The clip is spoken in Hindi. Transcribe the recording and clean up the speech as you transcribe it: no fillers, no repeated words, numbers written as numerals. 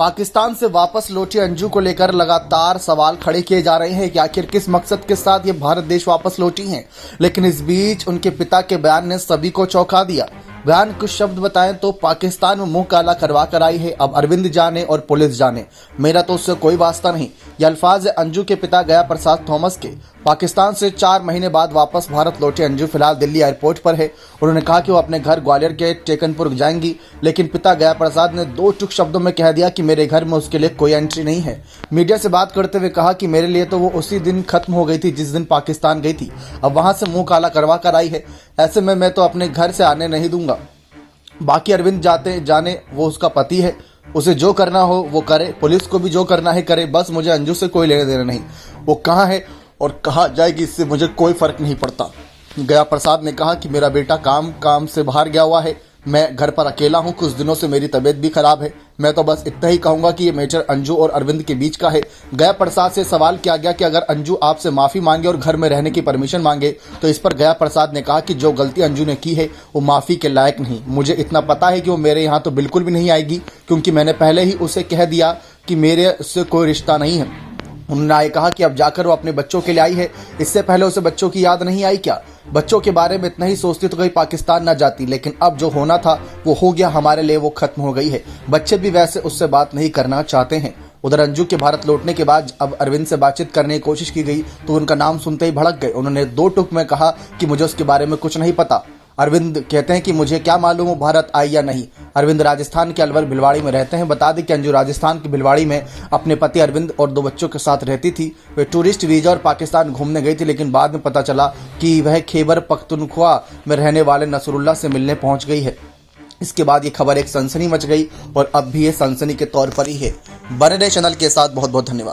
पाकिस्तान से वापस लौटी अंजू को लेकर लगातार सवाल खड़े किए जा रहे हैं कि आखिर किस मकसद के साथ ये भारत देश वापस लौटी हैं। लेकिन इस बीच उनके पिता के बयान ने सभी को चौंका दिया। बयान कुछ शब्द बताएं तो पाकिस्तान में मुंह काला करवा कर आई है, अब अरविंद जाने और पुलिस जाने, मेरा तो उससे कोई वास्ता नहीं। ये अल्फाज है अंजू के पिता गया प्रसाद थॉमस के। पाकिस्तान से 4 महीने बाद वापस भारत लौटे अंजू फिलहाल दिल्ली एयरपोर्ट पर है। उन्होंने कहा कि वो अपने घर ग्वालियर के टेकनपुर जाएंगी, लेकिन पिता गया प्रसाद ने 2 टूक शब्दों में कह दिया कि मेरे घर में उसके लिए कोई एंट्री नहीं है। मीडिया से बात करते हुए कहा कि मेरे लिए तो वो उसी दिन खत्म हो गई थी जिस दिन पाकिस्तान गई थी, अब वहां से मुंह काला करवा कर आई है। ऐसे में मैं तो अपने घर से आने नहीं दूंगा। बाकी अरविंद जाने, वो उसका पति है, उसे जो करना हो वो करे, पुलिस को भी जो करना है करे, बस मुझे अंजू से कोई लेने देना नहीं। वो कहाँ है और कहाँ जाएगी इससे मुझे कोई फर्क नहीं पड़ता। गया प्रसाद ने कहा कि मेरा बेटा काम से बाहर गया हुआ है, मैं घर पर अकेला हूं, कुछ दिनों से मेरी तबीयत भी खराब है। मैं तो बस इतना ही कहूंगा कि ये मैटर अंजू और अरविंद के बीच का है। गया प्रसाद से सवाल किया गया कि अगर अंजू आपसे माफी मांगे और घर में रहने की परमिशन मांगे, तो इस पर गया प्रसाद ने कहा कि जो गलती अंजू ने की है वो माफी के लायक नहीं। मुझे इतना पता है कि वो मेरे यहाँ तो बिल्कुल भी नहीं आएगी, क्योंकि मैंने पहले ही उसे कह दिया कि मेरे उससे कोई रिश्ता नहीं है। उन्होंने कहा कि अब जाकर वो अपने बच्चों के लिए आई है, इससे पहले उसे बच्चों की याद नहीं आई क्या? बच्चों के बारे में इतना ही सोचती तो कहीं पाकिस्तान ना जाती, लेकिन अब जो होना था वो हो गया, हमारे लिए वो खत्म हो गई है। बच्चे भी वैसे उससे बात नहीं करना चाहते हैं। उधर अंजू के भारत लौटने के बाद अब अरविंद से बातचीत करने की कोशिश की गई तो उनका नाम सुनते ही भड़क गए। उन्होंने 2 टूक में कहा कि मुझे उसके बारे में कुछ नहीं पता। अरविंद कहते हैं कि मुझे क्या मालूम वो भारत आई या नहीं। अरविंद राजस्थान के अलवर भिलवाड़ी में रहते हैं। बता दें कि अंजू राजस्थान के भिलवाड़ी में अपने पति अरविंद और 2 बच्चों के साथ रहती थी। वे टूरिस्ट वीजा और पाकिस्तान घूमने गई थी, लेकिन बाद में पता चला कि वह खैबर पख्तूनख्वा में रहने वाले नसरुल्लाह से मिलने पहुंच गई है। इसके बाद ये खबर एक सनसनी मच गई और अब भी ये सनसनी के तौर पर ही है। बने रहे चैनल के साथ। बहुत बहुत धन्यवाद।